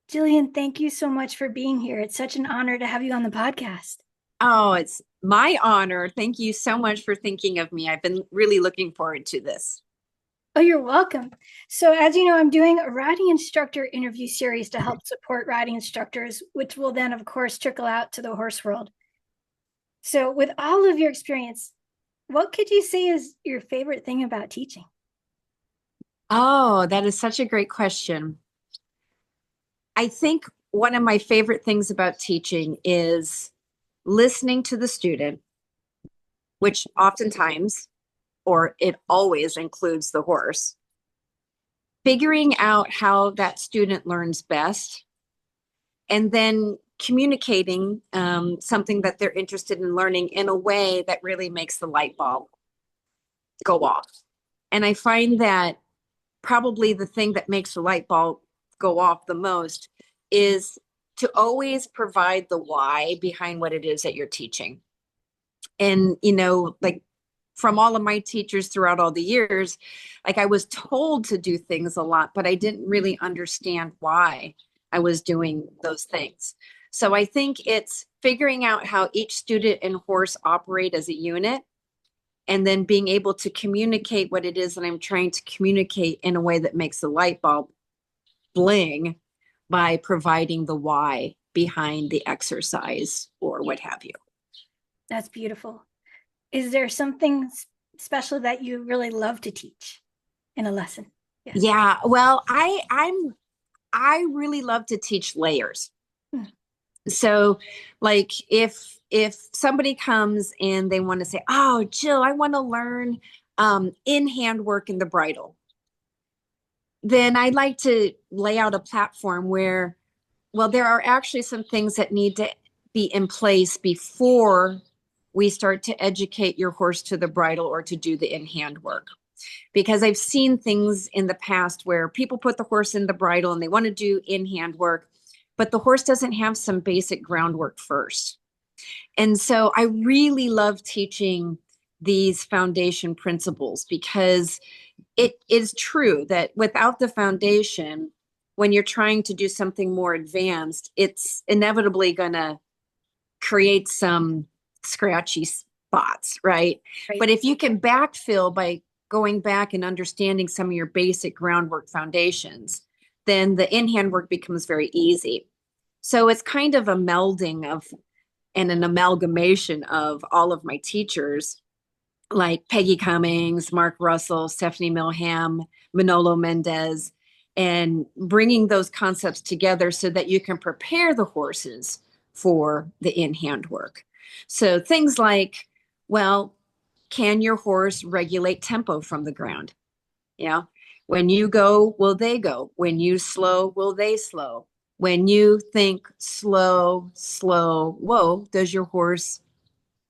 Jillian, thank you so much for being here. It's such an honor to have you on the podcast. Oh, it's my honor. Thank you so much for thinking of me. I've been really looking forward to this. Oh, you're welcome. So, as you know, I'm doing a riding instructor interview series to help support riding instructors, which will then, of course, trickle out to the horse world. So, with all of your experience, what could you say is your favorite thing about teaching? Oh, that is such a great question. I think one of my favorite things about teaching is listening to the student, which oftentimes, or it always includes the horse, figuring out how that student learns best, and then communicating something that they're interested in learning in a way that really makes the light bulb go off. And I find that probably the thing that makes the light bulb go off the most is to always provide the why behind what it is that you're teaching. And, like from all of my teachers throughout all the years, like I was told to do things a lot, but I didn't really understand why I was doing those things. So I think it's figuring out how each student and horse operate as a unit and then being able to communicate what it is that I'm trying to communicate in a way that makes the light bulb bling by providing the why behind the exercise or what have you. That's beautiful. Is there something special that you really love to teach in a lesson? Yes. Yeah, well, I really love to teach layers. Hmm. So like if somebody comes and they want to say, "Oh, Jill, I want to learn in hand work in the bridle." Then I'd like to lay out a platform where, well, there are actually some things that need to be in place before we start to educate your horse to the bridle or to do the in-hand work. Because I've seen things in the past where people put the horse in the bridle and they want to do in-hand work, but the horse doesn't have some basic groundwork first. And so I really love teaching these foundation principles because it is true that without the foundation, when you're trying to do something more advanced, it's inevitably going to create some scratchy spots, right? Right. But if you can backfill by going back and understanding some of your basic groundwork foundations, then the in-hand work becomes very easy. So it's kind of a melding of and an amalgamation of all of my teachers like Peggy Cummings, Mark Russell, Stephanie Milham, Manolo Mendez, and bringing those concepts together so that you can prepare the horses for the in-hand work. So things like, well, can your horse regulate tempo from the ground? Yeah. When you go, will they go? When you slow, will they slow? When you think slow, slow, whoa, does your horse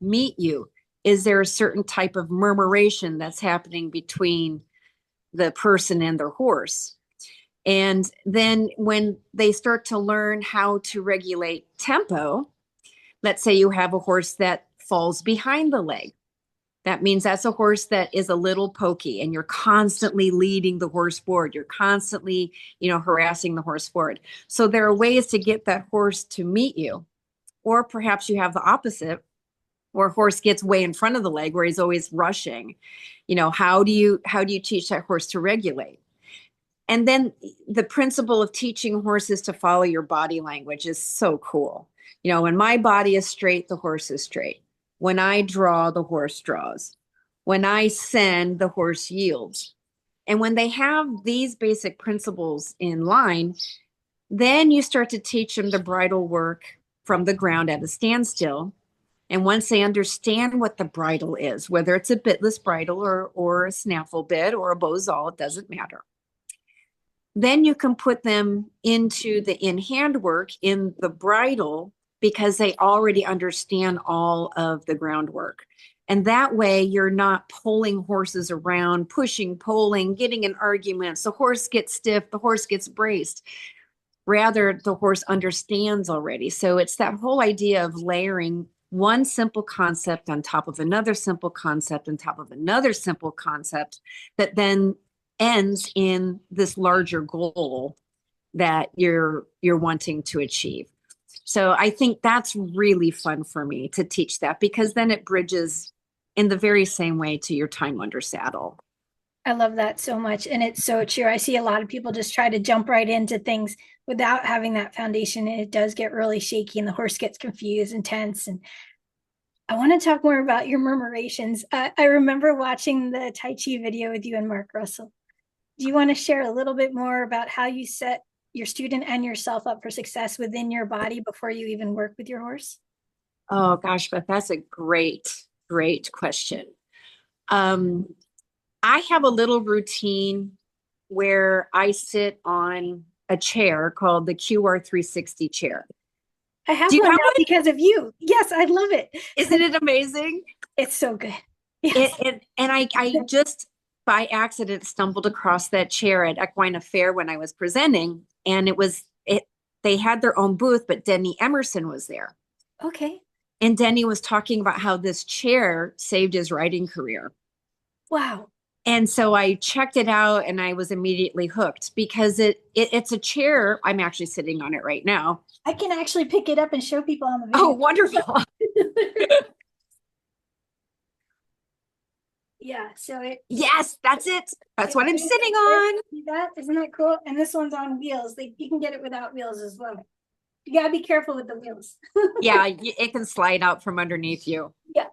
meet you? Is there a certain type of murmuration that's happening between the person and their horse? And then when they start to learn how to regulate tempo, let's say you have a horse that falls behind the leg. That means that's a horse that is a little pokey and you're constantly leading the horse forward. You're constantly, harassing the horse forward. So there are ways to get that horse to meet you. Or perhaps you have the opposite where a horse gets way in front of the leg where he's always rushing. How do you teach that horse to regulate? And then the principle of teaching horses to follow your body language is so cool. When my body is straight, the horse is straight. When I draw, the horse draws. When I send, the horse yields. And when they have these basic principles in line, then you start to teach them the bridle work from the ground at a standstill. And once they understand what the bridle is, whether it's a bitless bridle or a snaffle bit or a bozal, it doesn't matter. Then you can put them into the in-hand work in the bridle because they already understand all of the groundwork. And that way you're not pulling horses around, pushing, pulling, getting in arguments. The horse gets stiff, the horse gets braced. Rather, the horse understands already. So it's that whole idea of layering one simple concept on top of another simple concept on top of another simple concept that then ends in this larger goal that you're wanting to achieve. So I think that's really fun for me to teach that, because then it bridges in the very same way to your time under saddle. I love that so much. And it's so true. I see a lot of people just try to jump right into things without having that foundation. And it does get really shaky and the horse gets confused and tense. And I want to talk more about your murmurations. I remember watching the Tai Chi video with you and Mark Russell. Do you want to share a little bit more about how you set your student and yourself up for success within your body before you even work with your horse? Oh gosh, Beth, that's a great question. Um, I have a little routine where I sit on a chair called the QR 360 chair. I have Do you one have now one? because of you. Yes, I love it. Isn't it amazing? It's so good. Yes. And I just by accident stumbled across that chair at Equine Affair when I was presenting, and they had their own booth, but Denny Emerson was there. Okay. And Denny was talking about how this chair saved his riding career. Wow. And so I checked it out and I was immediately hooked, because it's a chair. I'm actually sitting on it right now. I can actually pick it up and show people on the Oh, video. wonderful. Yeah, so it Yes, that's it. That's what I'm sitting on. See that? Isn't that cool? And this one's on wheels. You can get it without wheels as well. You gotta be careful with the wheels. Yeah, it can slide out from underneath you. Yeah.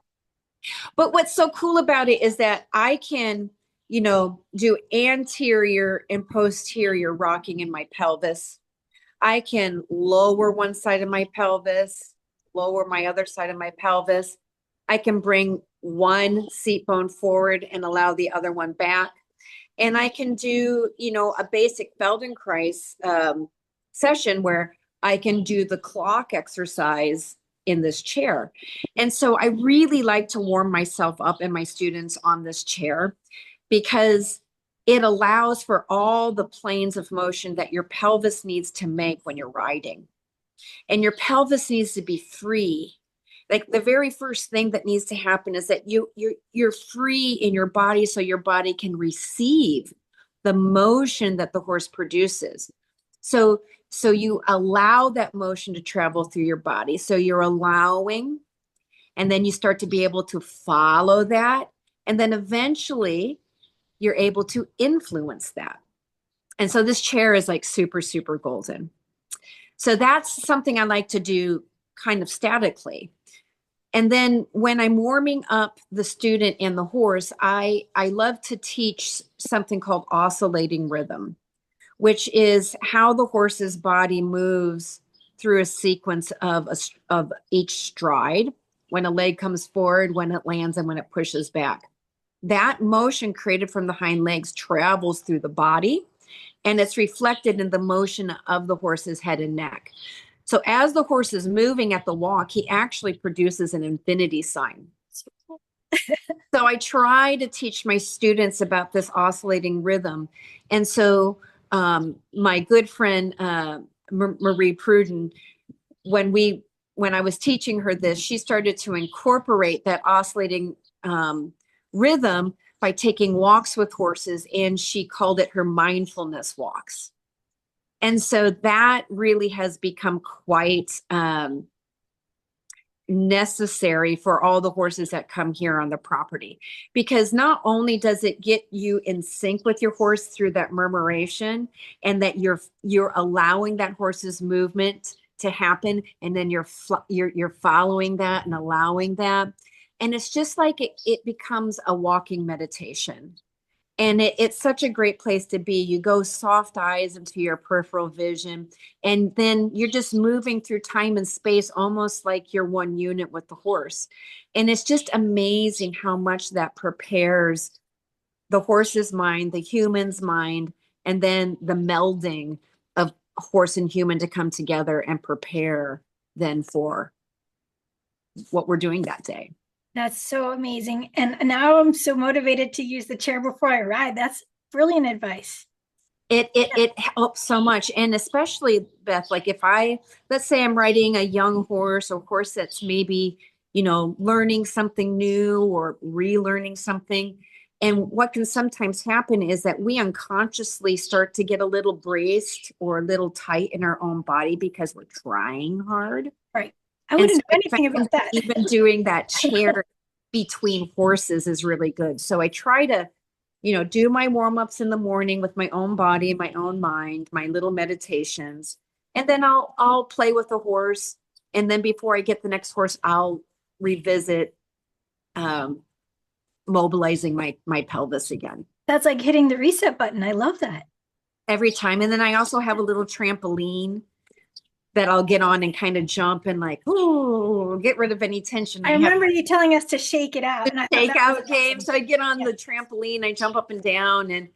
But what's so cool about it is that I can, do anterior and posterior rocking in my pelvis. I can lower one side of my pelvis, lower my other side of my pelvis. I can bring one seat bone forward and allow the other one back. And I can do, a basic Feldenkrais session where I can do the clock exercise in this chair. And so I really like to warm myself up and my students on this chair, because it allows for all the planes of motion that your pelvis needs to make when you're riding. And your pelvis needs to be free. Like the very first thing that needs to happen is that you're free in your body, so your body can receive the motion that the horse produces. So you allow that motion to travel through your body. So you're allowing, and then you start to be able to follow that. And then eventually you're able to influence that. And so this chair is like super, super golden. So that's something I like to do kind of statically. And then when I'm warming up the student and the horse, I love to teach something called oscillating rhythm, which is how the horse's body moves through a sequence of each stride, when a leg comes forward, when it lands, and when it pushes back. That motion created from the hind legs travels through the body, and it's reflected in the motion of the horse's head and neck. So as the horse is moving at the walk, he actually produces an infinity sign. So I try to teach my students about this oscillating rhythm. And so my good friend, Marie Pruden, when I was teaching her this, she started to incorporate that oscillating rhythm by taking walks with horses, and she called it her mindfulness walks. And so that really has become quite necessary for all the horses that come here on the property, because not only does it get you in sync with your horse through that murmuration, and that you're allowing that horse's movement to happen, and then you're following that and allowing that, and it's just like it becomes a walking meditation. And it's such a great place to be. You go soft eyes into your peripheral vision, and then you're just moving through time and space, almost like you're one unit with the horse. And it's just amazing how much that prepares the horse's mind, the human's mind, and then the melding of horse and human to come together and prepare then for what we're doing that day. That's so amazing. And now I'm so motivated to use the chair before I ride. That's brilliant advice. It helps so much. And especially, Beth, like let's say I'm riding a young horse, or horse that's maybe, learning something new or relearning something. And what can sometimes happen is that we unconsciously start to get a little braced or a little tight in our own body because we're trying hard. Right. I And so wouldn't know I anything found about that that. even doing that chair between horses is really good. So I try to, do my warm-ups in the morning with my own body, my own mind, my little meditations. And then I'll play with the horse. And then before I get the next horse, I'll revisit mobilizing my pelvis again. That's like hitting the reset button. I love that. Every time. And then I also have a little trampoline that I'll get on and kind of jump and like, oh, get rid of any tension I I have. remember you telling us to shake it out, The and I thought that was takeout game. awesome. So I get on Yeah. the trampoline, I jump up and down, and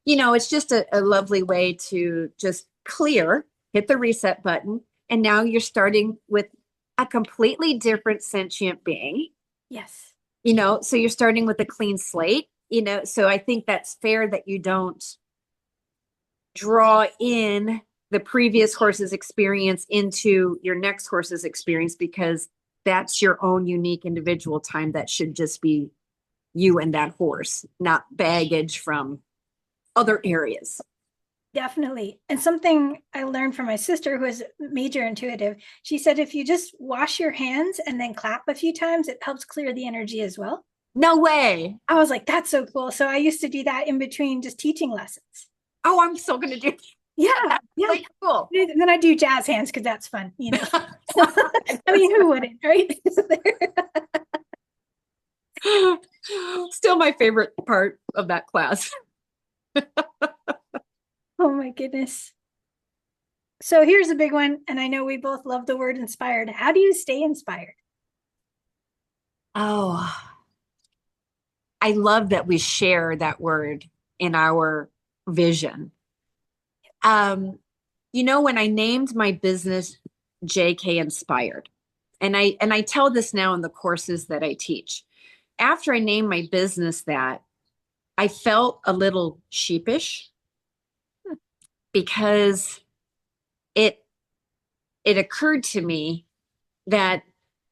it's just a lovely way to just clear, hit the reset button, and now you're starting with a completely different sentient being. Yes. So you're starting with a clean slate. So I think that's fair that you don't draw in the previous horse's experience into your next horse's experience, because that's your own unique individual time that should just be you and that horse, not baggage from other areas. Definitely. And something I learned from my sister, who is major intuitive, she said if you just wash your hands and then clap a few times, it helps clear the energy as well. No way. I was like, that's so cool. So I used to do that in between just teaching lessons. Oh, I'm still going to do Yeah. that. Yeah. Really cool. And then I do jazz hands because that's fun, I mean, who wouldn't, right? Still my favorite part of that class. Oh my goodness. So here's a big one. And I know we both love the word inspired. How do you stay inspired? Oh, I love that we share that word in our vision. When I named my business JK Inspired, and I tell this now in the courses that I teach. After I named my business that, I felt a little sheepish because it occurred to me that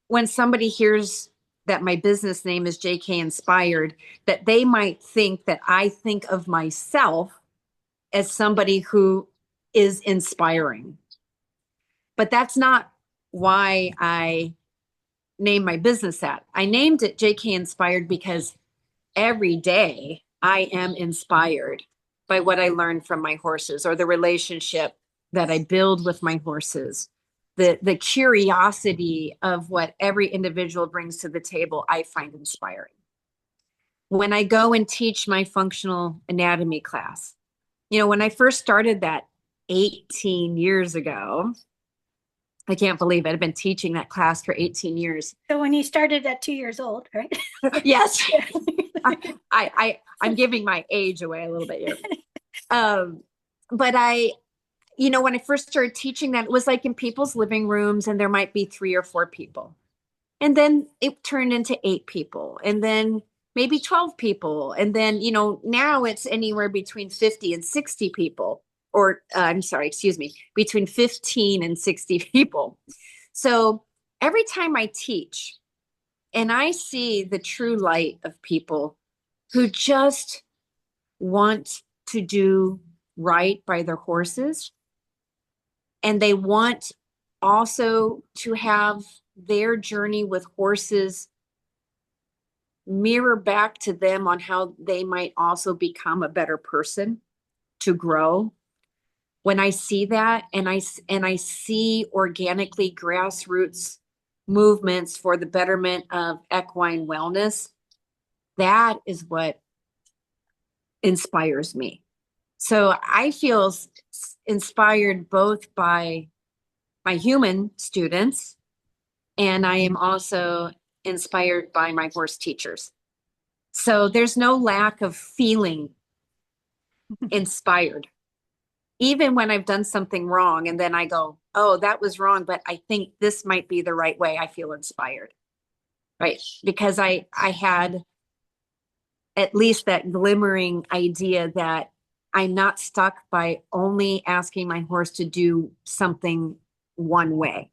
when somebody hears that my business name is JK Inspired, that they might think that I think of myself as somebody who is inspiring. But that's not why I named my business that. I named it JK Inspired because every day I am inspired by what I learned from my horses, or the relationship that I build with my horses. The curiosity of what every individual brings to the table, I find inspiring. When I go and teach my functional anatomy class, when I first started that 18 years ago, I can't believe it. I've been teaching that class for 18 years. So when you started at 2 years old, right? Yes. I'm giving my age away a little bit here. But when I first started teaching that, it was like in people's living rooms, and there might be 3 or 4 people. And then it turned into 8 people, and then maybe 12 people. And then, now it's anywhere between 50 and 60 people, or I'm sorry, excuse me, between 15 and 60 people. So every time I teach and I see the true light of people who just want to do right by their horses, and they want also to have their journey with horses mirror back to them on how they might also become a better person to grow. When I see that, and I see organically grassroots movements for the betterment of equine wellness, that is what inspires me. So I feel inspired both by my human students, and I am also inspired by my horse teachers. So there's no lack of feeling inspired. Even when I've done something wrong and then I go, oh, that was wrong, but I think this might be the right way, I feel inspired, right? Because I had at least that glimmering idea that I'm not stuck by only asking my horse to do something one way,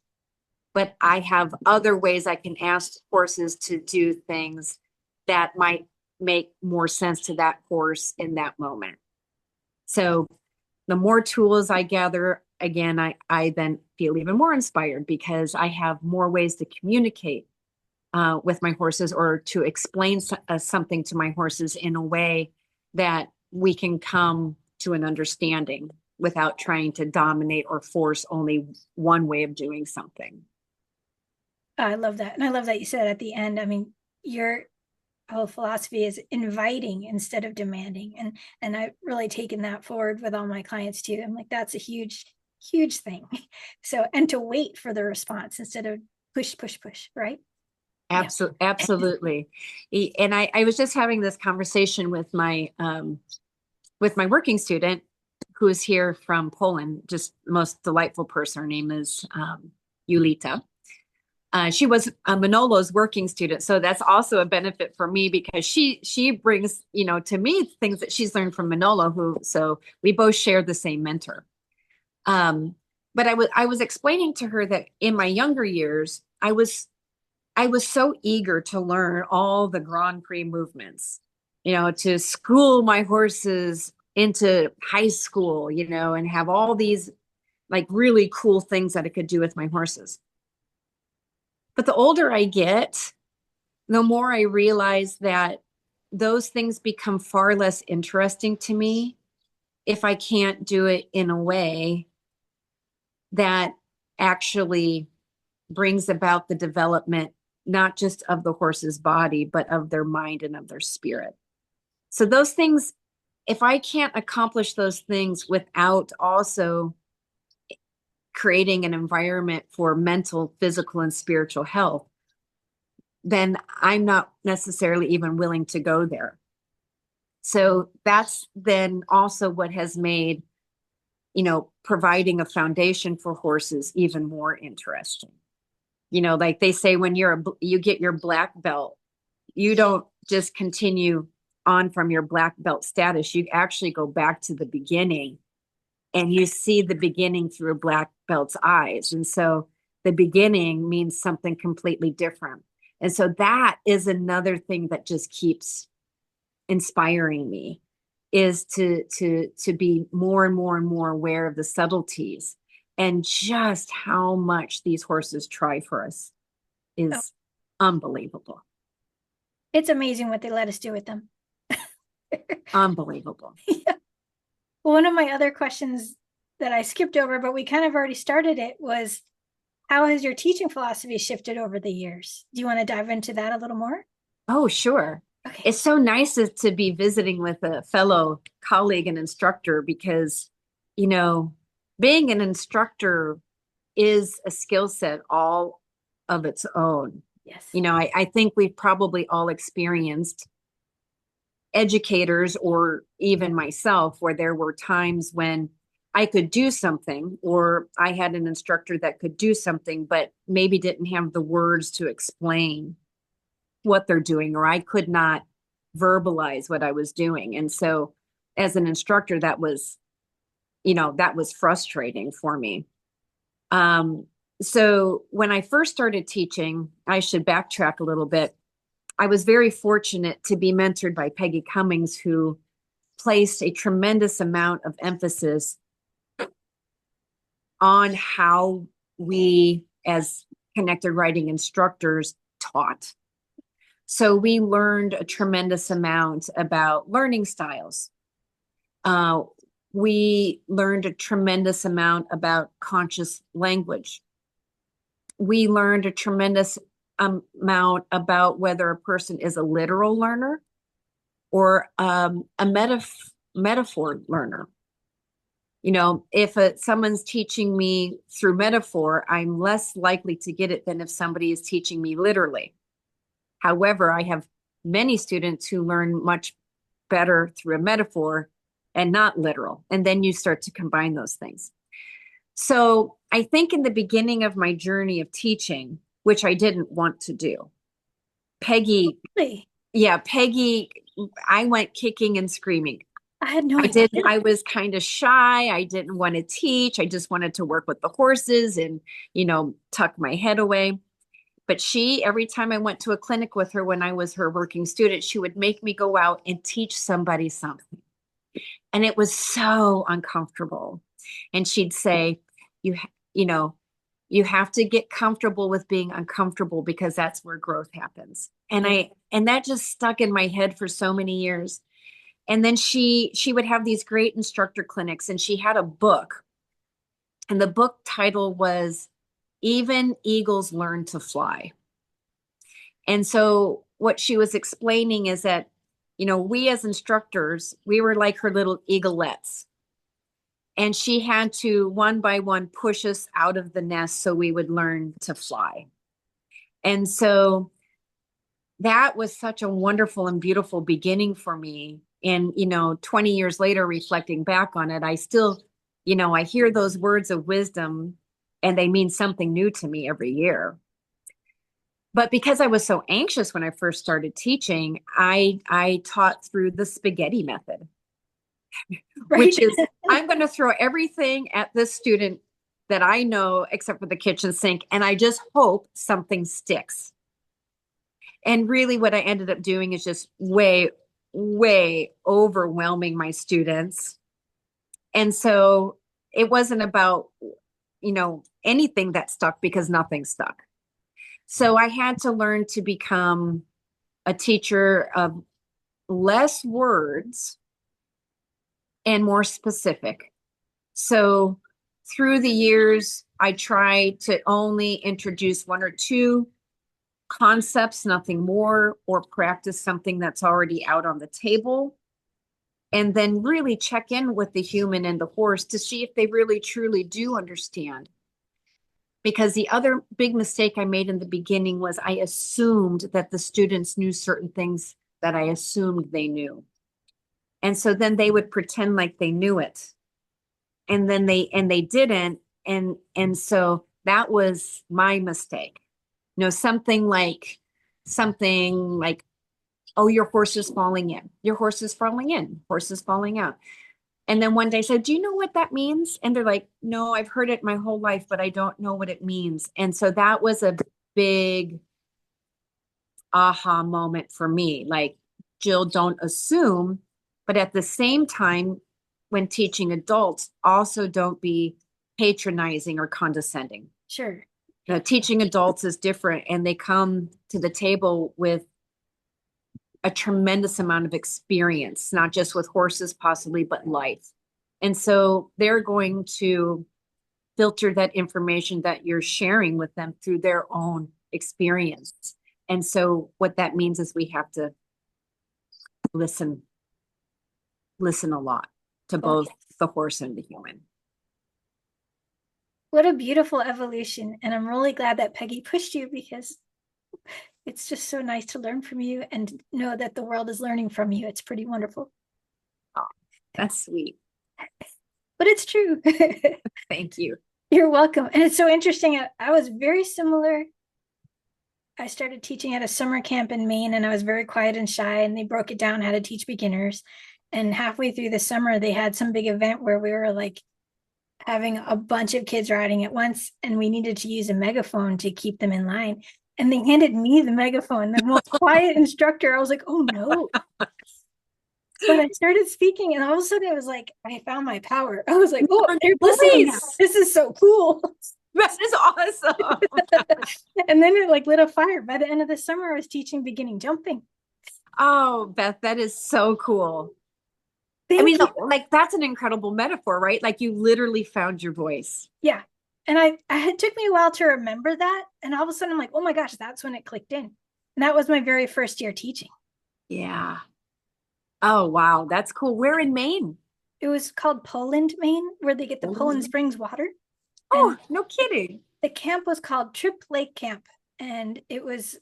but I have other ways I can ask horses to do things that might make more sense to that horse in that moment. So the more tools I gather, again, I then feel even more inspired because I have more ways to communicate with my horses, or to explain something to my horses in a way that we can come to an understanding without trying to dominate or force only one way of doing something. I love that. And I love that you said at the end, I mean, your whole philosophy is inviting instead of demanding. And I've really taken that forward with all my clients too. I'm like, that's a huge, huge thing. So, and to wait for the response instead of push, push, push, right? Yeah. Absolutely. And I was just having this conversation with my working student who is here from Poland, just most delightful person. Her name is Julita. She was Manolo's working student, so that's also a benefit for me because she brings, to me, things that she's learned from Manolo, so we both share the same mentor. But I was explaining to her that in my younger years, I was so eager to learn all the Grand Prix movements, to school my horses into high school, and have all these like really cool things that I could do with my horses. But the older I get, the more I realize that those things become far less interesting to me if I can't do it in a way that actually brings about the development, not just of the horse's body, but of their mind and of their spirit. So those things, if I can't accomplish those things without also creating an environment for mental, physical, and spiritual health, then I'm not necessarily even willing to go there. So that's then also what has made, providing a foundation for horses even more interesting. Like they say, when you get your black belt, you don't just continue on from your black belt status. You actually go back to the beginning and you see the beginning through a black belt's eyes. And so the beginning means something completely different. And so that is another thing that just keeps inspiring me, is to be more and more and more aware of the subtleties and just how much these horses try for us Oh, is unbelievable. it's amazing what they let us do with them. Unbelievable. Yeah. Well, one of my other questions that I skipped over, but we kind of already started it, was how has your teaching philosophy shifted over the years? Do you want to dive into that a little more? Oh, sure. Okay. It's so nice to be visiting with a fellow colleague and instructor because, you know, being an instructor is a skill set all of its own. Yes. I think we've probably all experienced educators, or even myself, where there were times when I could do something, or I had an instructor that could do something, but maybe didn't have the words to explain what they're doing, or I could not verbalize what I was doing. And so as an instructor, that was frustrating for me. So when I first started teaching, I should backtrack a little bit. I was very fortunate to be mentored by Peggy Cummings, who placed a tremendous amount of emphasis on how we, as connected riding instructors, taught. So we learned a tremendous amount about learning styles. We learned a tremendous amount about conscious language. We learned a tremendous amount about whether a person is a literal learner or a metaphor learner. If someone's teaching me through metaphor, I'm less likely to get it than if somebody is teaching me literally. However, I have many students who learn much better through a metaphor and not literal. And then you start to combine those things. So I think in the beginning of my journey of teaching, which I didn't want to do, Peggy, Really? Peggy, I went kicking and screaming. I had no I idea. didn't, I was kind of shy. I didn't want to teach. I just wanted to work with the horses and, tuck my head away. But every time I went to a clinic with her when I was her working student, she would make me go out and teach somebody something. And it was so uncomfortable. And she'd say, you know, you have to get comfortable with being uncomfortable because that's where growth happens. And that just stuck in my head for so many years. And then she would have these great instructor clinics, and she had a book. And the book title was Even Eagles Learn to Fly. And so what she was explaining is that, we as instructors, we were like her little eaglets. And she had to, one by one, push us out of the nest so we would learn to fly. And so that was such a wonderful and beautiful beginning for me. And, 20 years later, reflecting back on it, I still, I hear those words of wisdom and they mean something new to me every year. But because I was so anxious when I first started teaching, I taught through the spaghetti method, Right. which is I'm going to throw everything at this student that I know except for the kitchen sink, and I just hope something sticks. And really what I ended up doing is just way, way overwhelming my students. And so it wasn't about, anything that stuck because nothing stuck. So I had to learn to become a teacher of less words and more specific. So through the years, I try to only introduce one or two concepts, nothing more, or practice something that's already out on the table. And then really check in with the human and the horse to see if they really truly do understand. Because the other big mistake I made in the beginning was I assumed that the students knew certain things that I assumed they knew. And so then they would pretend like they knew it. And then they didn't. And so that was my mistake. Something like, oh, your horse is falling in. Your horse is falling in. Horse is falling out. And then one day I said, do you know what that means? And they're like, no, I've heard it my whole life, but I don't know what it means. And so that was a big aha moment for me. Like, Jill, don't assume, but at the same time, when teaching adults, also don't be patronizing or condescending. Sure. Teaching adults is different, and they come to the table with a tremendous amount of experience, not just with horses possibly, but life. And so they're going to filter that information that you're sharing with them through their own experience. And so what that means is we have to listen a lot to both the horse and the human. What a beautiful evolution. And I'm really glad that Peggy pushed you, because it's just so nice to learn from you and know that the world is learning from you. It's pretty wonderful. Oh, that's sweet. But it's true. Thank you. You're welcome. And it's so interesting. I was very similar. I started teaching at a summer camp in Maine, and I was very quiet and shy, and they broke it down how to teach beginners. And halfway through the summer, they had some big event where we were like having a bunch of kids riding at once, and we needed to use a megaphone to keep them in line. And they handed me the megaphone, the most quiet instructor. I was like, oh no. But I started speaking, and all of a sudden it was like, I found my power. I was like, oh, they're listening now. This is so cool. That is awesome. And then it like lit a fire. By the end of the summer, I was teaching beginning jumping. Oh, Beth, that is so cool. Thank you. Like that's an incredible metaphor, right? Like you literally found your voice. Yeah. And it took me a while to remember that. And all of a sudden I'm like, oh my gosh, that's when it clicked in. And that was my very first year teaching. Yeah. Oh, wow. That's cool. Where in Maine? It was called Poland, Maine, where they get the Poland Springs water. Oh, and no kidding. The camp was called Trip Lake Camp. And it was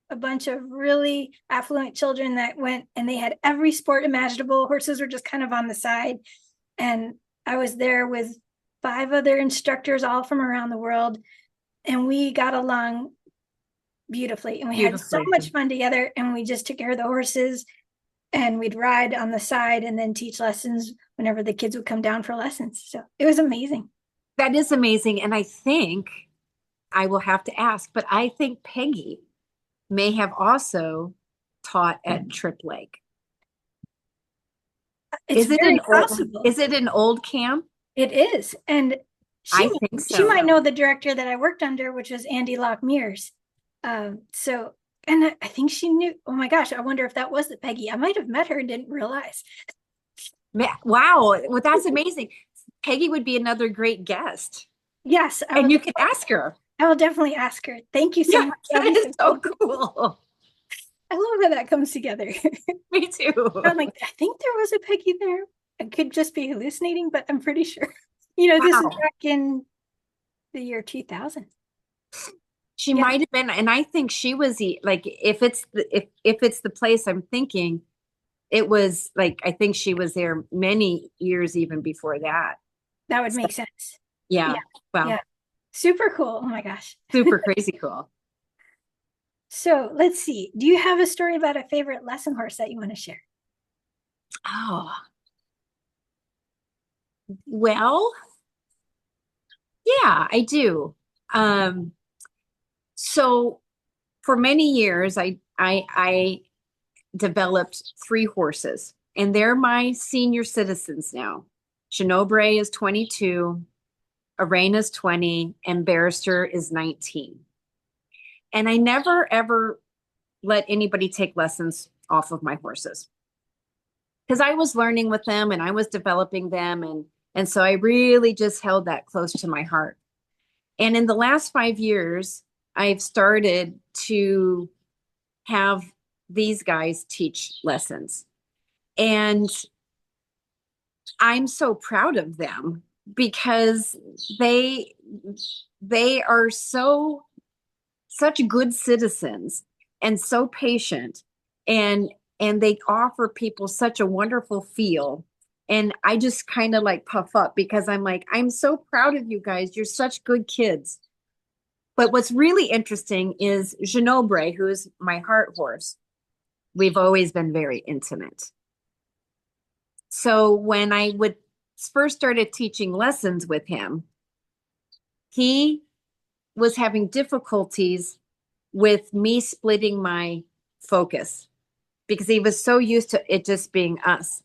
a bunch of really affluent children that went, and they had every sport imaginable. Horses were just kind of on the side. And I was there with 5 other instructors, all from around the world. And we got along beautifully. And we had so much fun together. And we just took care of the horses, and we'd ride on the side and then teach lessons whenever the kids would come down for lessons. So it was amazing. That is amazing. And I think I will have to ask, but I think Peggy may have also taught at Trip Lake. It's very possible. Is it an old camp? It is. And I think she so. might know the director that I worked under, which was Andy Lockmears. So, and I think she knew. Oh my gosh, I wonder if that was the Peggy. I might have met her and didn't realize. Wow, well, that's amazing. Peggy would be another great guest. Yes, And you could ask her. I will definitely ask her. Thank you so Yeah, much. that is so cool. I love how that comes together. Me too. I'm like, I think there was a Peggy there. I could just be hallucinating, but I'm pretty sure. This is Wow. back in the year 2000. She Yeah, might have been, and I think she was like, if it's the place I'm thinking, it was like, I think she was there many years even before that. that would So, make sense. yeah. Yeah, Wow. yeah. Super cool. Oh my gosh. Super crazy cool. So let's see. Do you have a story about a favorite lesson horse that you want to share? Oh, well, yeah, I do. Um, so for many years, I developed three horses, and they're my senior citizens now. Shinobre is 22, Arena is 20, and Barrister is 19. And I never ever let anybody take lessons off of my horses because I was learning with them and I was developing them, and so I really just held that close to my heart. And in the last 5 years, I've started to have these guys teach lessons. And I'm so proud of them because they they are such good citizens and so patient, and they offer people such a wonderful feel. And I just kind of like puff up because I'm like, I'm so proud of you guys. You're such good kids. But what's really interesting is Genobre, who is my heart horse. We've always been very intimate. So when I would first started teaching lessons with him, he was having difficulties with me splitting my focus because he was so used to it just being us.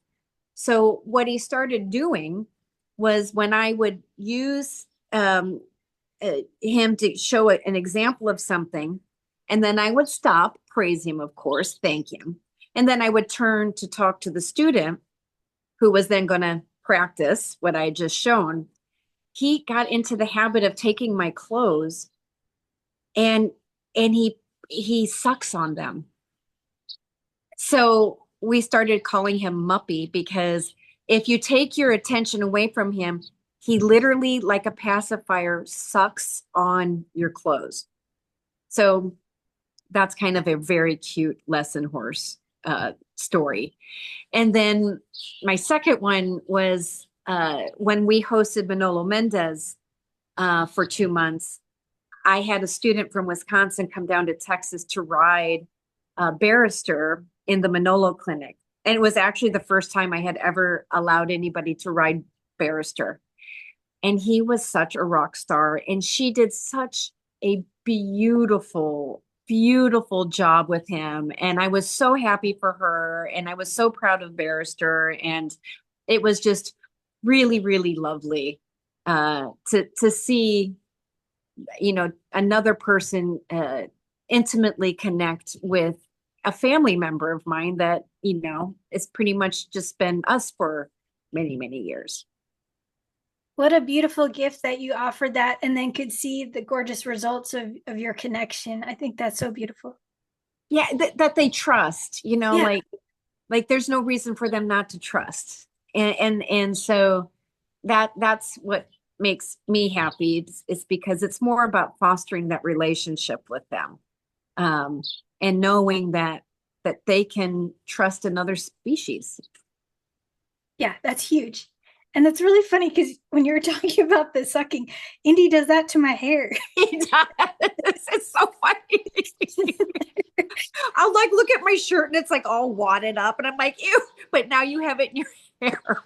So what he started doing was when I would use him to show an example of something, and then I would stop, praise him, of course, thank him, and then I would turn to talk to the student who was then going to practice what I had just shown. He got into the habit of taking my clothes and he sucks on them. So we started calling him Muppy because if you take your attention away from him, he literally, like a pacifier, sucks on your clothes. So that's kind of a very cute lesson horse story. And then my second one was when we hosted Manolo Mendez for 2 months. I had a student from Wisconsin come down to Texas to ride Barrister in the Manolo Clinic. And it was actually the first time I had ever allowed anybody to ride Barrister. And he was such a rock star. And she did such a beautiful, beautiful job with him. And I was so happy for her. And I was so proud of Barrister. And it was just really, really lovely to see, another person intimately connect with a family member of mine that, it's pretty much just been us for many, many years. What a beautiful gift that you offered that and then could see the gorgeous results of your connection. I think that's so beautiful. Yeah, that they trust, Yeah. like there's no reason for them not to trust. And so that's what makes me happy. It's because it's more about fostering that relationship with them. And knowing that they can trust another species. Yeah, that's huge. And that's really funny because when you were talking about the sucking, Indy does that to my hair. He does. It's so funny. I'll like look at my shirt and it's like all wadded up, and I'm like, ew, but now you have it in your hair.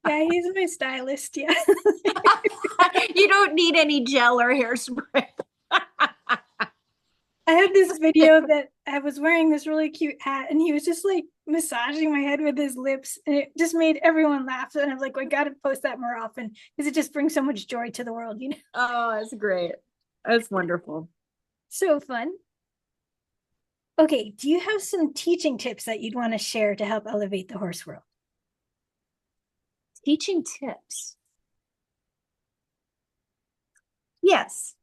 Yeah, he's my stylist. Yeah. You don't need any gel or hairspray. I had this video that I was wearing this really cute hat and he was just like massaging my head with his lips and it just made everyone laugh. And I'm like, I got to post that more often because it just brings so much joy to the world, you know? Oh, that's great. That's wonderful. So fun. Okay, do you have some teaching tips that you'd want to share to help elevate the horse world? Teaching tips. Yes.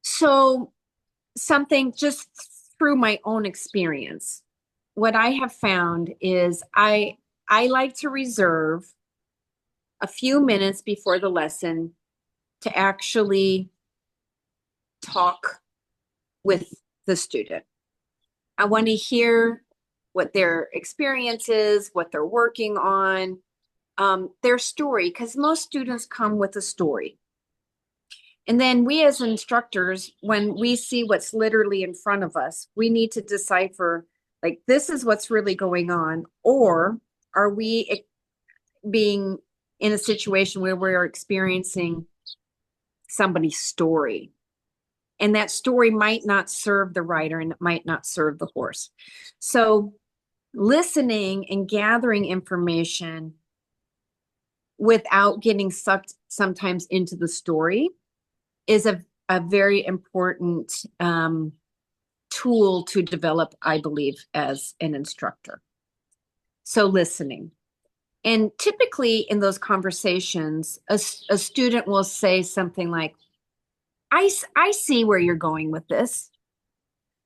So something just through my own experience, what I have found is I like to reserve a few minutes before the lesson to actually talk with the student. I want to hear what their experience is, what they're working on, their story, because most students come with a story. And then we as instructors, when we see what's literally in front of us, we need to decipher, like, this is what's really going on, or are we being in a situation where we're experiencing somebody's story? And that story might not serve the rider and it might not serve the horse. So listening and gathering information without getting sucked sometimes into the story is a very important tool to develop, I believe, as an instructor. So listening. And typically in those conversations, a student will say something like, I see where you're going with this.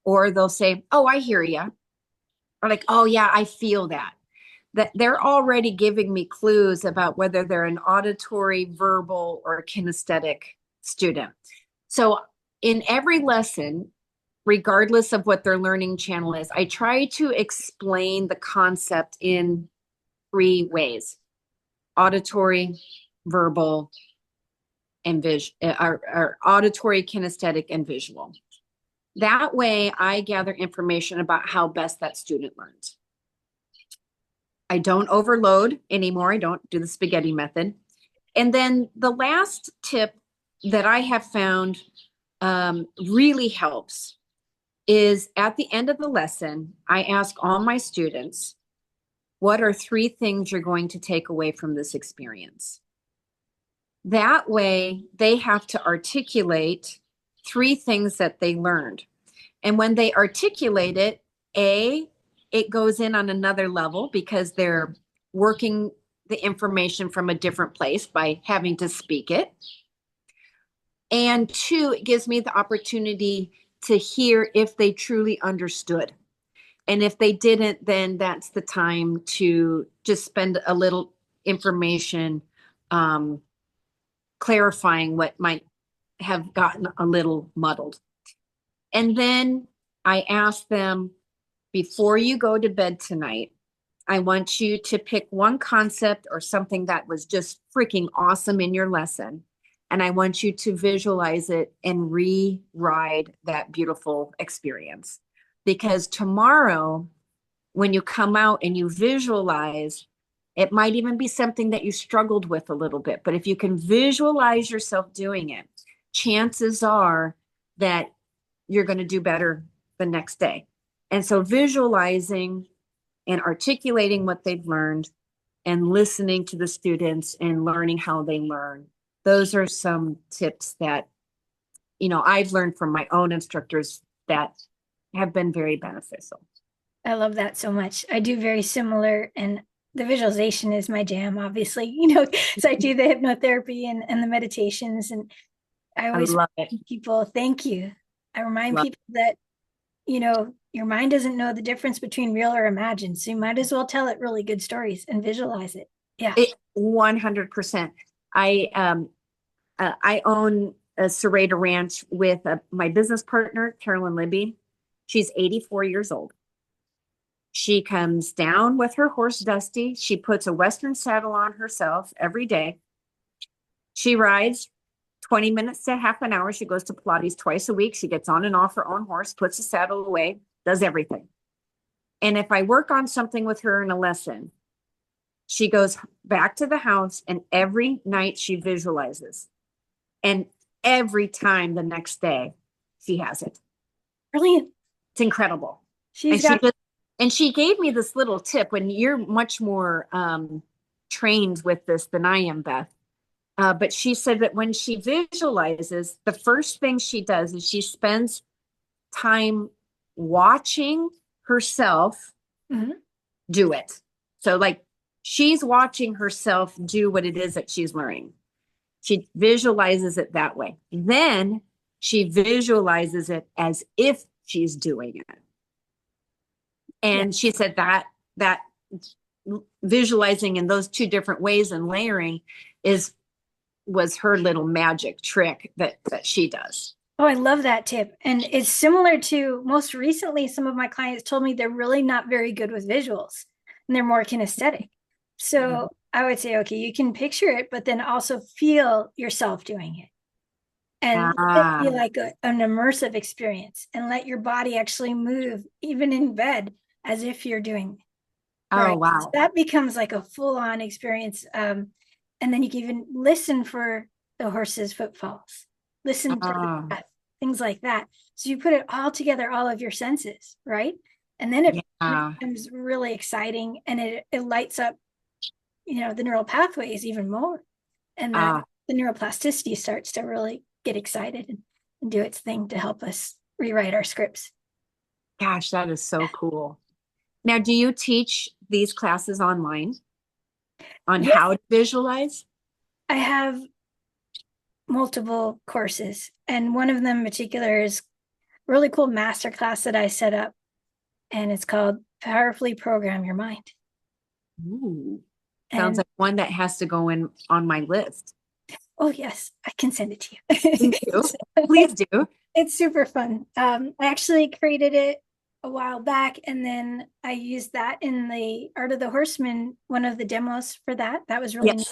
Or they'll say, oh, I hear you. Or like, oh, yeah, I feel that. That they're already giving me clues about whether they're an auditory, verbal, or kinesthetic student. So in every lesson, regardless of what their learning channel is, I try to explain the concept in 3 ways: auditory, verbal, and or auditory, kinesthetic, and visual. That way I gather information about how best that student learns. I don't overload anymore. I don't do the spaghetti method. And then the last tip that I have found really helps is at the end of the lesson, I ask all my students, what are 3 things you're going to take away from this experience? That way they have to articulate 3 things that they learned. And when they articulate it, it goes in on another level because they're working the information from a different place by having to speak it. And 2, it gives me the opportunity to hear if they truly understood. And if they didn't, then that's the time to just spend a little information clarifying what might have gotten a little muddled. And then I ask them, before you go to bed tonight, I want you to pick one concept or something that was just freaking awesome in your lesson. And I want you to visualize it and re-ride that beautiful experience. Because tomorrow, when you come out and you visualize, it might even be something that you struggled with a little bit. But if you can visualize yourself doing it, chances are that you're going to do better the next day. And so visualizing and articulating what they've learned and listening to the students and learning how they learn. Those are some tips that, I've learned from my own instructors that have been very beneficial. I love that so much. I do very similar, and the visualization is my jam, obviously, so I do the hypnotherapy and the meditations. And I always love it. People, thank you. I remind people that, your mind doesn't know the difference between real or imagined. So you might as well tell it really good stories and visualize it. Yeah. 100%. I own a Serrata Ranch with my business partner, Carolyn Libby. She's 84 years old. She comes down with her horse, Dusty. She puts a Western saddle on herself every day. She rides 20 minutes to half an hour. She goes to Pilates twice a week. She gets on and off her own horse, puts the saddle away, does everything. And if I work on something with her in a lesson, She goes back to the house and every night she visualizes. And every time the next day, she has it. Brilliant. It's incredible. And She's got, she gave me this little tip when you're much more trained with this than I am, Beth. But she said that when she visualizes, the first thing she does is she spends time watching herself mhm. do it. So, like, she's watching herself do what it is that she's learning. She visualizes it that way. Then she visualizes it as if she's doing it. Yeah. And she said that visualizing in those two different ways and layering is was her little magic trick that she does. Oh, I love that tip. And it's similar to most recently, some of my clients told me they're really not very good with visuals and they're more kinesthetic. So I would say, okay, you can picture it, but then also feel yourself doing it and let it be Ah, like an immersive experience and let your body actually move, even in bed, as if you're doing it, oh right. So wow. that becomes like a full on experience. And then you can even listen for the horse's footfalls, listen to the Oh, breath, things like that. So you put it all together, all of your senses, right? And then it yeah. becomes really exciting and it lights up, the neural pathways even more. And that Ah, the neuroplasticity starts to really get excited and do its thing to help us rewrite our scripts. gosh, that is so cool. Now, do you teach these classes online on Yes, how to visualize? I have multiple courses, and one of them in particular is a really cool master class that I set up, and it's called Powerfully Program Your Mind. Ooh, sounds And like one that has to go in on my list. oh yes, I can send it to you. Thank you. it's, Please do. it's super fun. I actually created it a while back, and then I used that in the Art of the Horseman, one of the demos for that. That was really neat.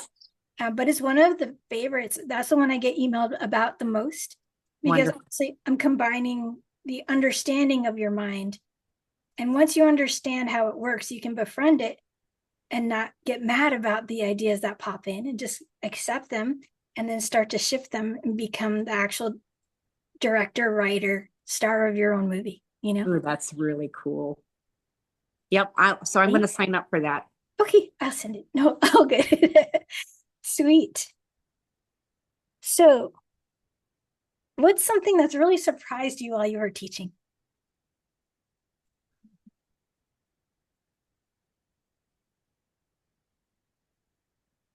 Yes. But it's one of the favorites. That's the one I get emailed about the most because Wonderful. honestly, I'm combining the understanding of your mind. And once you understand how it works, you can befriend it and not get mad about the ideas that pop in and just accept them and then start to shift them and become the actual director, writer, star of your own movie, you know? Ooh, that's really cool. Yep. So I'm going Right? to sign up for that. Okay, I'll send it. No, oh, good. Sweet. So, what's something that's really surprised you while you were teaching?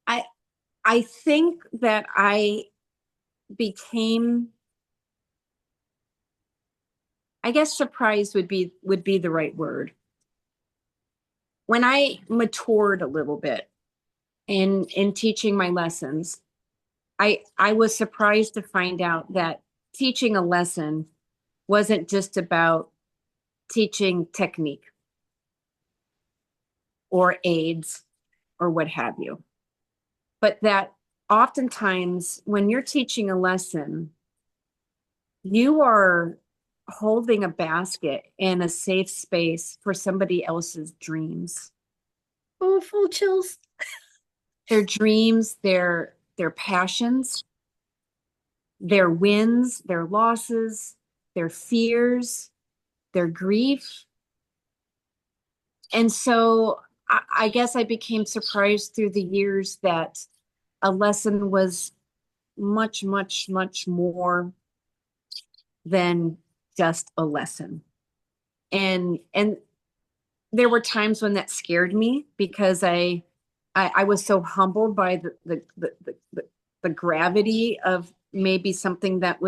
I I think that I became, I guess surprised would be the right word. When I matured a little bit in teaching my lessons, I was surprised to find out that teaching a lesson wasn't just about teaching technique or aids or what have you, but that oftentimes when you're teaching a lesson, you are holding a basket in a safe space for somebody else's dreams. Oh, full chills. Their dreams, their passions, their wins, their losses, their fears, their grief. And so I guess I became surprised through the years that a lesson was much, much, much more than just a lesson. And there were times when that scared me because I was so humbled by the gravity of maybe something that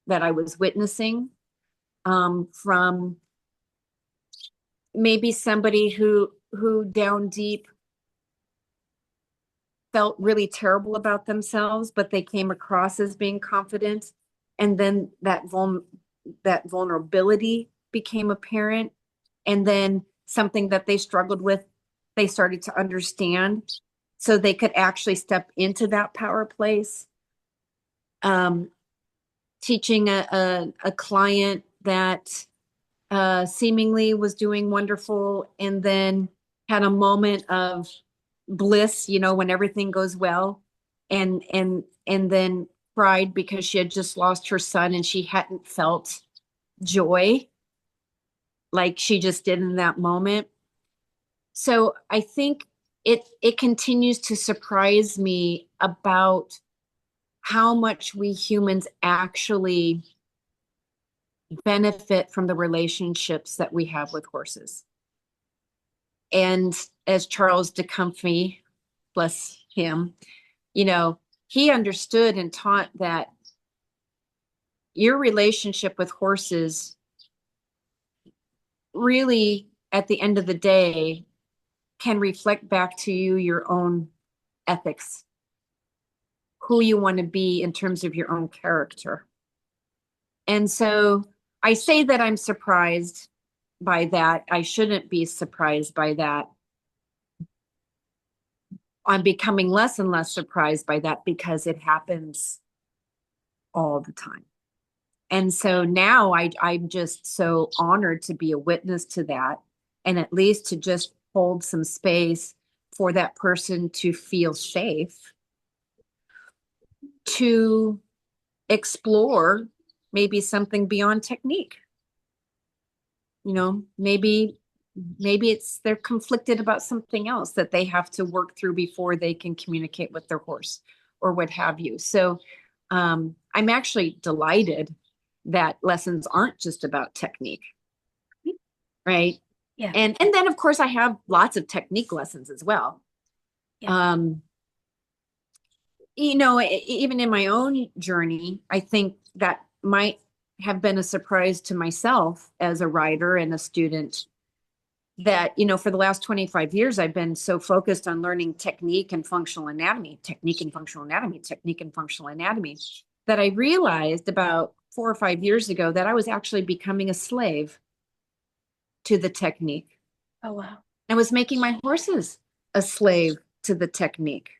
I was witnessing from maybe somebody who down deep felt really terrible about themselves, but they came across as being confident, and then that vulnerability became apparent, and then something that they struggled with, they started to understand, so they could actually step into that power place. Um, Teaching a client that seemingly was doing wonderful and then had a moment of bliss, when everything goes well, and then cried because she had just lost her son and she hadn't felt joy like she just did in that moment. So I think it continues to surprise me about how much we humans actually benefit from the relationships that we have with horses. And as Charles de Comfy, bless him, he understood and taught that your relationship with horses really, at the end of the day, can reflect back to you your own ethics, who you want to be in terms of your own character. And so I say that I'm surprised by that. I shouldn't be surprised by that. I'm becoming less and less surprised by that because it happens all the time. And so now I'm just so honored to be a witness to that, and at least to just hold some space for that person to feel safe to explore maybe something beyond technique. Maybe they're conflicted about something else that they have to work through before they can communicate with their horse or what have you. So I'm actually delighted that lessons aren't just about technique, right? Yeah. And then of course I have lots of technique lessons as well. Yeah. Even in my own journey, I think that might have been a surprise to myself as a rider and a student that, for the last 25 years, I've been so focused on learning technique and functional anatomy, technique and functional anatomy, technique and functional anatomy, that I realized about 4 or 5 years ago that I was actually becoming a slave to the technique. Oh, wow. I was making my horses a slave to the technique.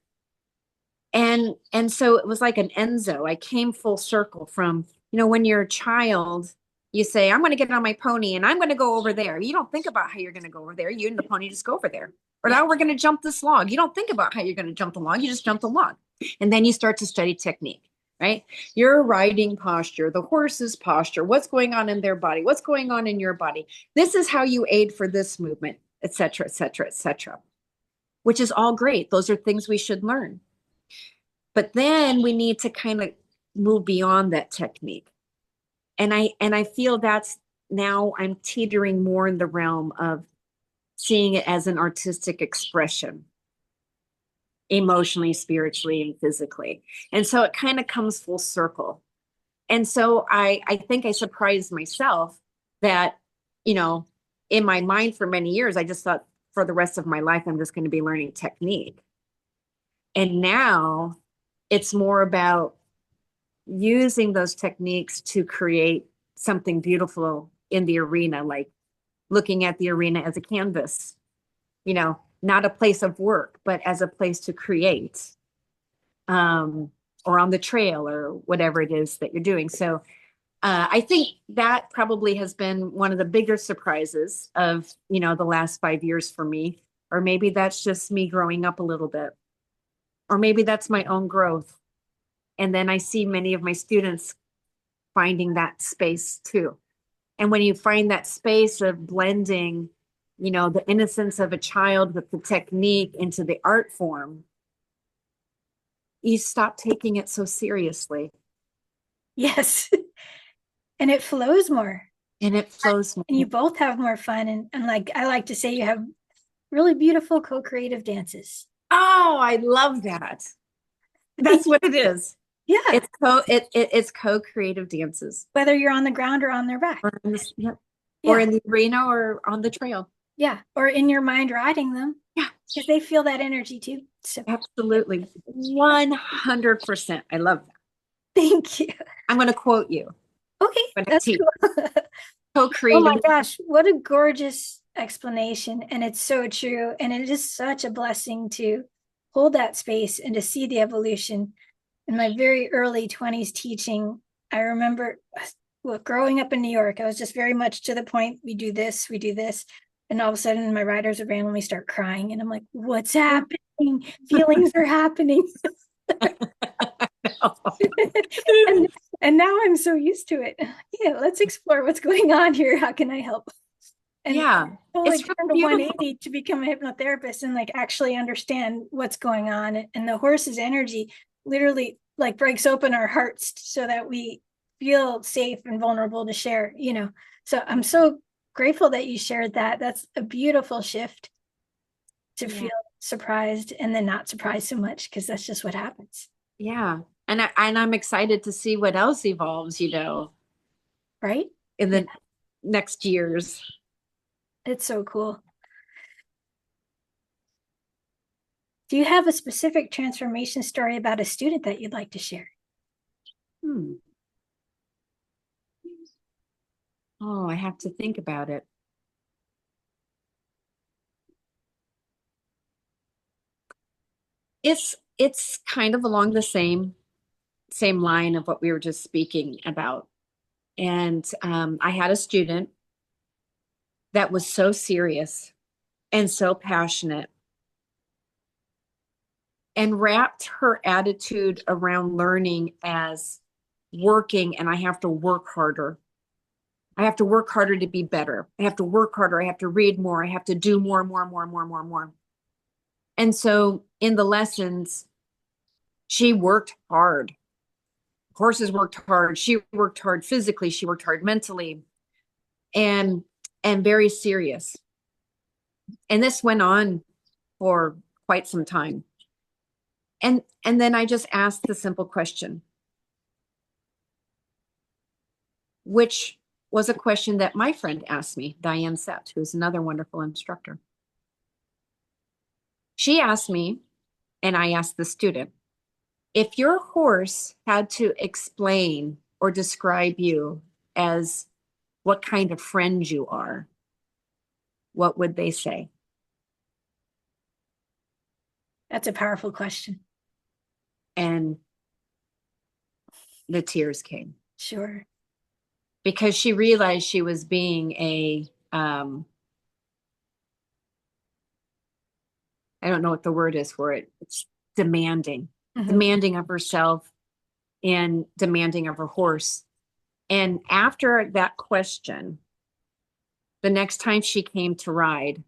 And so it was like an Enzo. I came full circle from, when you're a child, you say, I'm going to get on my pony and I'm going to go over there. You don't think about how you're going to go over there. You and the pony just go over there. Or now we're going to jump this log. You don't think about how you're going to jump the log. You just jump the log. And then you start to study technique, right? Your riding posture, the horse's posture, what's going on in their body, what's going on in your body. This is how you aid for this movement, et cetera, et cetera, et cetera, which is all great. Those are things we should learn. But then we need to kind of move beyond that technique. And I feel that's now I'm teetering more in the realm of seeing it as an artistic expression, emotionally, spiritually, and physically. And so it kind of comes full circle. And so I think I surprised myself that, in my mind for many years, I just thought for the rest of my life, I'm just going to be learning technique. And now it's more about using those techniques to create something beautiful in the arena, like looking at the arena as a canvas, not a place of work, but as a place to create, or on the trail or whatever it is that you're doing. So I think that probably has been one of the bigger surprises of, the last 5 years for me, or maybe that's just me growing up a little bit, or maybe that's my own growth. And then I see many of my students finding that space too. And when you find that space of blending, the innocence of a child with the technique into the art form, you stop taking it so seriously. Yes. And it flows more. And it flows more. And you both have more fun. And like I like to say, you have really beautiful co-creative dances. Oh, I love that. That's what it is. Yeah. It's co-creative dances. Whether you're on the ground or on their back. Or or in the arena or on the trail. Yeah. Or in your mind riding them. Yeah. Because they feel that energy too. So absolutely. 100%. I love that. Thank you. I'm going to quote you. Okay. That's cool. Co-creating. Oh my gosh, what a gorgeous explanation. And it's so true. And it is such a blessing to hold that space and to see the evolution. In my very early 20s teaching, I remember growing up in New York, I was just very much to the point, we do this. And all of a sudden my riders would randomly start crying. And I'm like, what's happening? feelings are happening. and and now I'm so used to it. Yeah, let's explore what's going on here. How can I help? And Yeah, totally it's really turned to beautiful. 180 to become a hypnotherapist and like actually understand what's going on. And the horse's energy literally like breaks open our hearts so that we feel safe and vulnerable to share, you know. So I'm so grateful that you shared that. That's a beautiful shift to Yeah, feel surprised and then not surprised so much because that's just what happens. yeah. And I'm excited to see what else evolves, Right? in Yeah, the next years. it's so cool. Do you have a specific transformation story about a student that you'd like to share? Hmm. Oh, I have to think about it. It's kind of along the same line of what we were just speaking about. And I had a student that was so serious and so passionate and wrapped her attitude around learning as working, and I have to work harder. I have to work harder to be better. I have to work harder. I have to read more. I have to do more, more, more, more, more, more. And so in the lessons, she worked hard. Horses worked hard. She worked hard physically. She worked hard mentally, and very serious. And this went on for quite some time. And then I just asked the simple question, which was a question that my friend asked me, Diane Sett, who's another wonderful instructor. She asked me, and I asked the student, if your horse had to explain or describe you as what kind of friend you are, what would they say? That's a powerful question. And the tears came Sure. because she realized she was being I don't know what the word is for it. It's demanding, Mhm. demanding of herself and demanding of her horse. And after that question, the next time she came to ride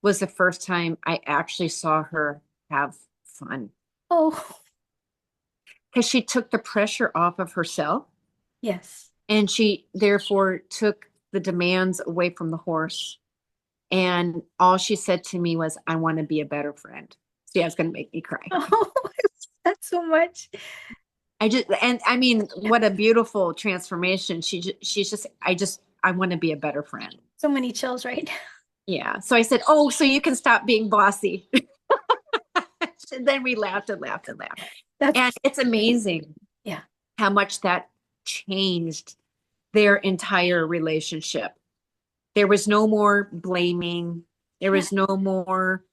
was the first time I actually saw her have fun Oh, because she took the pressure off of herself yes. and she therefore took the demands away from the horse. And all she said to me was, I want to be a better friend. See, that's going to make me cry. Oh, that's so much. And I mean, what a beautiful transformation. She's just, I want to be a better friend. So many chills, right? Yeah. So I said, oh, so you can stop being bossy. And then we laughed and laughed and laughed. And That's, it's amazing yeah, how much that changed their entire relationship. There was no more blaming. There yeah, was no more,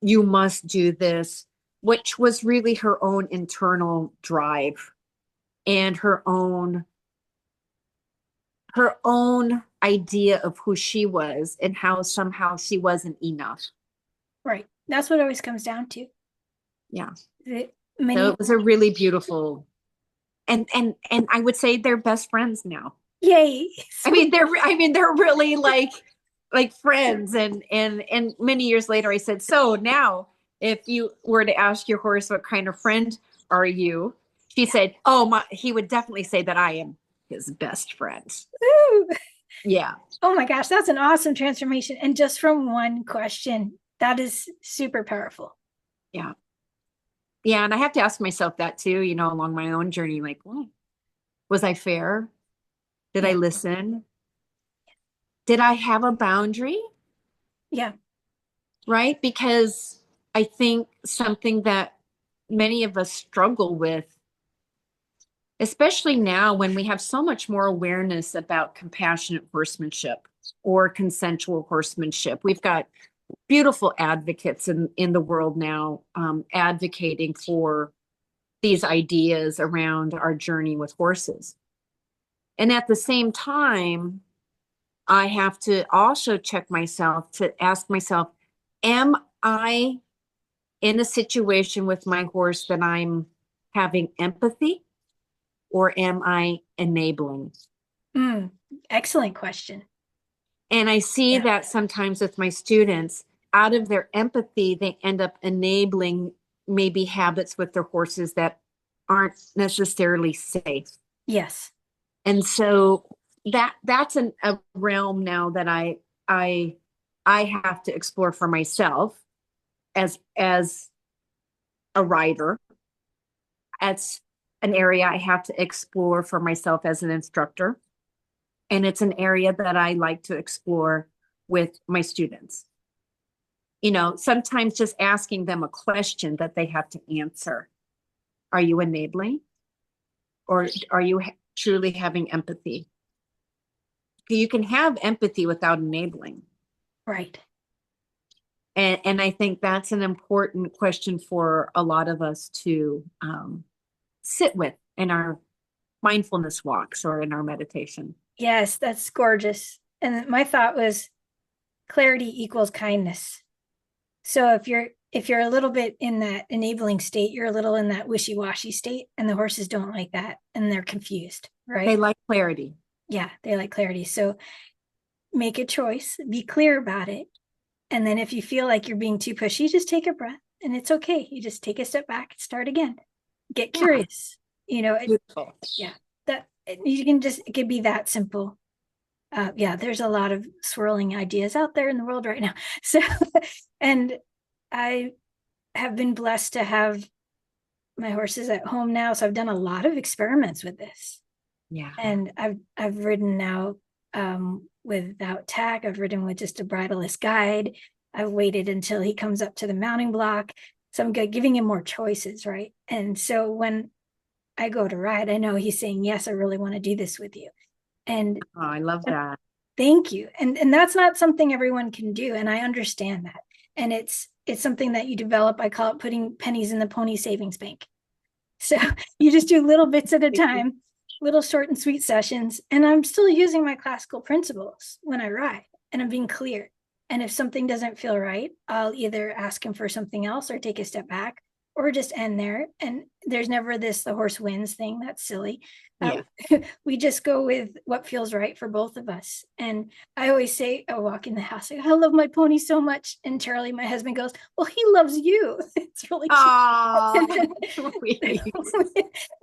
you must do this, which was really her own internal drive and her own idea of who she was and how somehow she wasn't enough. right. That's what it always comes down to. Yeah. So Many, it was a really beautiful and I would say they're best friends now. yay. I mean they're really like friends and many years later I said, so now if you were to ask your horse what kind of friend are you, she said, oh my, he would definitely say that I am his best friend. Woo. Yeah. Oh my gosh, that's an awesome transformation. And just from one question, that is super powerful. Yeah. Yeah, and I have to ask myself that too, along my own journey, like, well, was I fair? Did I Yeah, listen? Did I have a boundary? yeah, Right? Because I think something that many of us struggle with, especially now when we have so much more awareness about compassionate horsemanship or consensual horsemanship. We've got beautiful advocates in the world now, advocating for these ideas around our journey with horses. And at the same time, I have to also check myself to ask myself, am I in a situation with my horse that I'm having empathy or am I enabling? Mm, excellent question. And I see Yeah. that sometimes with my students, out of their empathy, they end up enabling maybe habits with their horses that aren't necessarily safe. Yes. And so that's a realm now that I I have to explore for myself as a rider. It's an area I have to explore for myself as an instructor. And it's an area that I like to explore with my students. You know, sometimes just asking them a question that they have to answer. Are you enabling or are you truly having empathy? You can have empathy without enabling. Right. And I think that's an important question for a lot of us to sit with in our mindfulness walks or in our meditation. Yes, that's gorgeous. And my thought was clarity equals kindness. So if you're a little bit in that enabling state, you're a little in that wishy-washy state, and the horses don't like that and they're confused, They right? like clarity. Yeah, they like clarity. So make a choice, be clear about it. And then if you feel like you're being too pushy, just take a breath and it's okay. You just take a step back and start again. Get Yeah, curious. You know, beautiful. yeah, that you can just, it could be that simple. Yeah, there's a lot of swirling ideas out there in the world right now. So, and I have been blessed to have my horses at home now. So I've done a lot of experiments with this. Yeah. And I've ridden now without tack. I've ridden with just a bridleless guide. I've waited until he comes up to the mounting block. So I'm giving him more choices, right? And so when I go to ride, I know he's saying, yes, I really want to do this with you. And Oh, I love that. thank you. And that's not something everyone can do. And I understand that. And it's something that you develop. I call it putting pennies in the pony savings bank. So you just do little bits at a time, little short and sweet sessions. And I'm still using my classical principles when I ride, and I'm being clear. And if something doesn't feel right, I'll either ask him for something else or take a step back or just end there. And there's never this the horse wins thing. That's silly. Yeah. We just go with what feels right for both of us. And I always say, I walk in the house, I love my pony so much. And Charlie, my husband, goes, well, he loves you. It's really Oh, cute. sweet.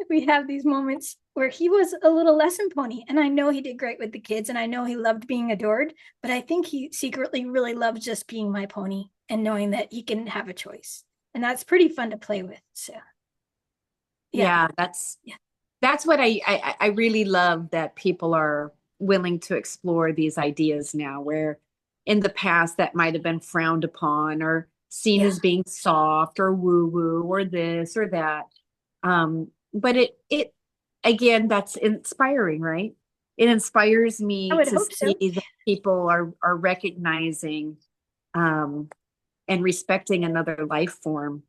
We have these moments where he was a little lesson pony, and I know he did great with the kids, and I know he loved being adored, but I think he secretly really loves just being my pony and knowing that he can have a choice. And that's pretty fun to play with. So yeah. Yeah, Yeah. that's what I really love that people are willing to explore these ideas now, where in the past that might have been frowned upon or seen Yeah. as being soft or woo-woo or this or that. But it again, that's inspiring, right? It inspires I me would to hope so. see that people are recognizing um and respecting another life form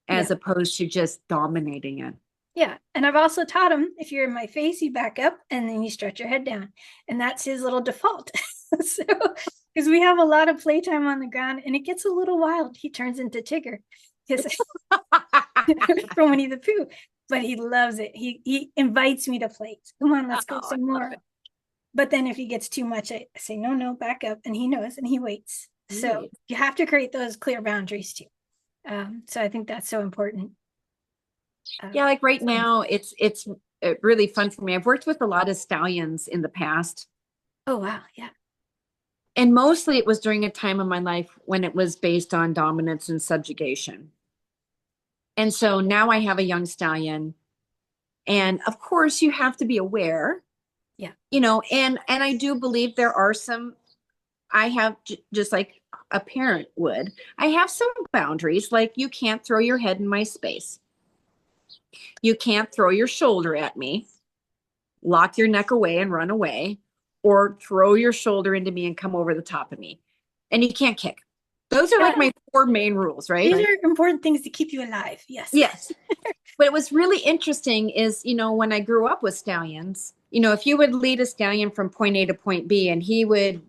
Yeah. as opposed to just dominating it. Yeah. And I've also taught him if you're in my face, you back up and then you stretch your head down. And that's his little default. So, because we have a lot of playtime on the ground and it gets a little wild. He turns into Tigger because from Winnie the Pooh, but he loves it. He invites me to play. Come on, let's go Oh, some I love more. it. But then if he gets too much, I say, no, no, back up. And he knows and he waits. So Neat. you have to create those clear boundaries too. So I think that's so important. Yeah, like right So, now, it's really fun for me. I've worked with a lot of stallions in the past, oh, wow. Yeah. and mostly it was during a time of my life when it was based on dominance and subjugation. And so now I have a young stallion, and of course you have to be aware, Yeah. you know, and I do believe there are some I have just like a parent would. I have some boundaries, like you can't throw your head in my space. You can't throw your shoulder at me, lock your neck away and run away, or throw your shoulder into me and come over the top of me. And you can't kick. Those are Yeah. like my four main rules, right? These are important things to keep you alive. Yes. Yes. But what's really interesting is, you know, when I grew up with stallions, you know, if you would lead a stallion from point A to point B and he would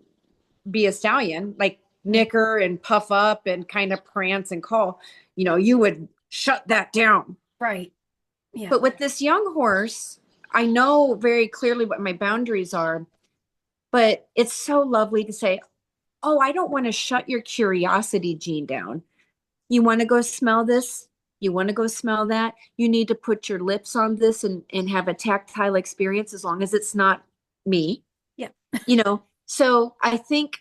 be a stallion, like nicker and puff up and kind of prance and call, you would shut that down. Right. Yeah. But with this young horse, I know very clearly what my boundaries are, but it's so lovely to say, oh, I don't want to shut your curiosity gene down. You want to go smell this? You want to go smell that? You need to put your lips on this and have a tactile experience as long as it's not me. Yeah. So I think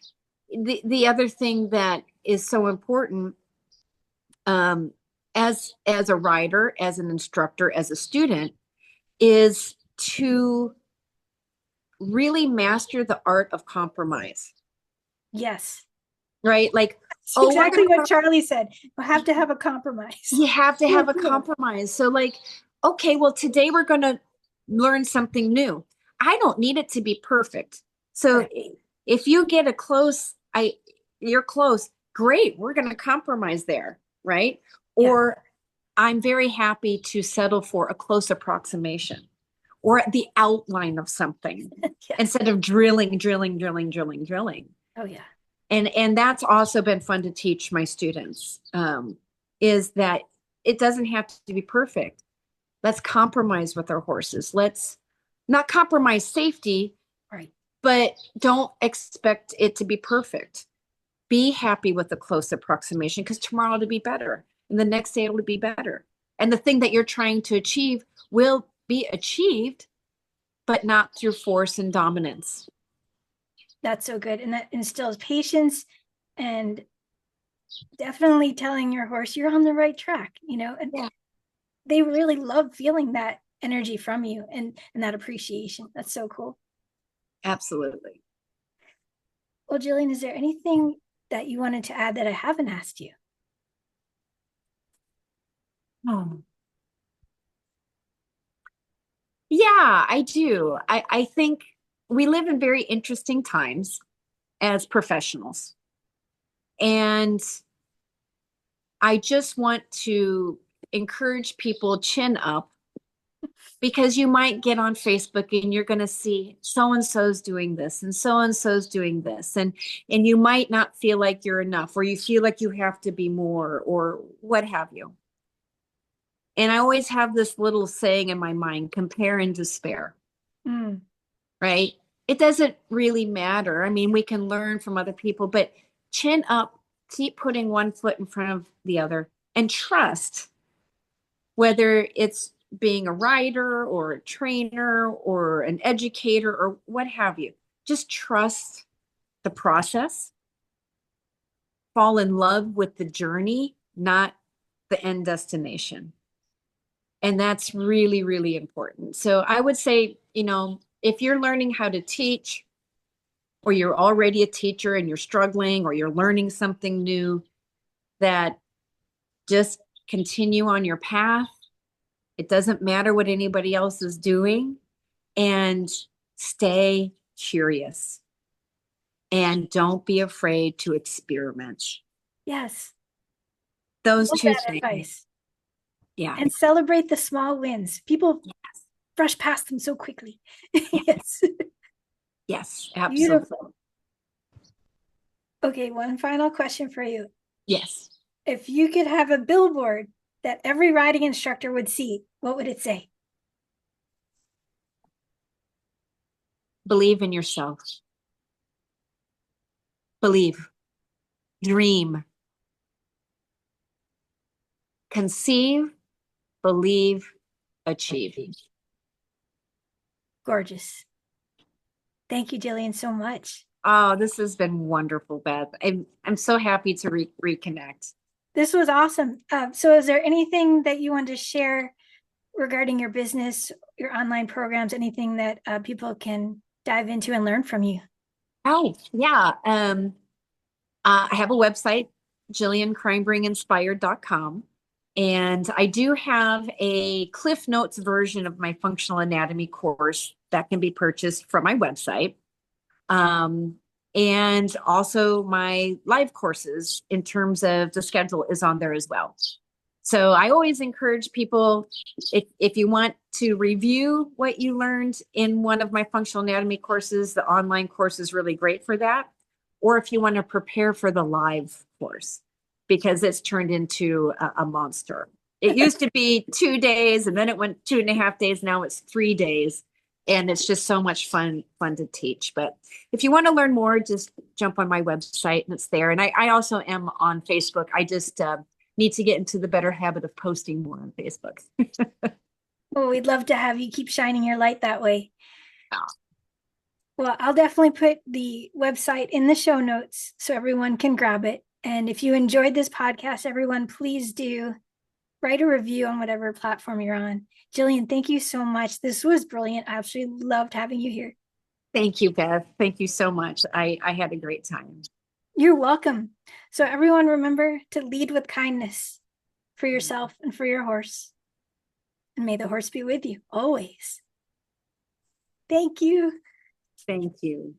the other thing that is so important, as a rider, as an instructor, as a student, is to really master the art of compromise. Yes. Right? Like, that's exactly what Charlie said. You have to have a compromise. You have to have a compromise. So like, okay, well, today we're going to learn something new. I don't need it to be perfect. So right. If you get you're close, great. We're going to compromise there. Right. Yeah. Or I'm very happy to settle for a close approximation or the outline of something yes. instead of drilling. Oh yeah. And that's also been fun to teach my students, is that it doesn't have to be perfect. Let's compromise with our horses. Let's not compromise safety, right? But don't expect it to be perfect. Be happy with the close approximation because tomorrow it'll be better. And the next day it'll be better. And the thing that you're trying to achieve will be achieved, but not through force and dominance. That's so good. And that instills patience and definitely telling your horse you're on the right track, and yeah. They really love feeling that energy from you and that appreciation. That's so cool. Absolutely. Well, Jillian, is there anything that you wanted to add that I haven't asked you? Yeah, I do. I think we live in very interesting times as professionals. And I just want to encourage people chin up, because you might get on Facebook and you're going to see so-and-so's doing this and so-and-so's doing this. And you might not feel like you're enough, or you feel like you have to be more, or what have you. And I always have this little saying in my mind, compare and despair. Right? It doesn't really matter. I mean, we can learn from other people, but chin up, keep putting one foot in front of the other, and trust, whether it's being a rider or a trainer or an educator or what have you. Just trust the process. Fall in love with the journey, not the end destination. And that's really, really important. So I would say, if you're learning how to teach, or you're already a teacher and you're struggling, or you're learning something new, that just continue on your path. It doesn't matter what anybody else is doing, and stay curious, and don't be afraid to experiment. Yes. Those two things. Advice. Yeah. And celebrate the small wins. People brush past them so quickly. Yes. Yes, absolutely. Beautiful. Okay, one final question for you. Yes. If you could have a billboard that every riding instructor would see, what would it say? Believe in yourself. Believe. Dream. Conceive. Believe. Achieve. Gorgeous. Thank you, Jillian, so much. Oh, this has been wonderful, Beth. I'm so happy to reconnect. This was awesome. So is there anything that you want to share regarding your business, your online programs, anything that people can dive into and learn from you? Oh, yeah. I have a website, JillianKreinbringInspired.com. And I do have a Cliff Notes version of my functional anatomy course that can be purchased from my website. And also my live courses, in terms of the schedule, is on there as well. So I always encourage people, if you want to review what you learned in one of my functional anatomy courses, the online course is really great for that. or if you want to prepare for the live course, because it's turned into a monster. It used to be 2 days and then it went 2.5 days. Now it's 3 days. And it's just so much fun to teach. But if you want to learn more, just jump on my website and it's there. And I also am on Facebook. I just need to get into the better habit of posting more on Facebook. Well, we'd love to have you keep shining your light that way. Oh. Well, I'll definitely put the website in the show notes so everyone can grab it. And if you enjoyed this podcast, everyone, please do write a review on whatever platform you're on. Jillian, thank you so much. This was brilliant. I absolutely loved having you here. Thank you, Beth. Thank you so much. I had a great time. You're welcome. So everyone, remember to lead with kindness for yourself and for your horse. And may the horse be with you always. Thank you. Thank you.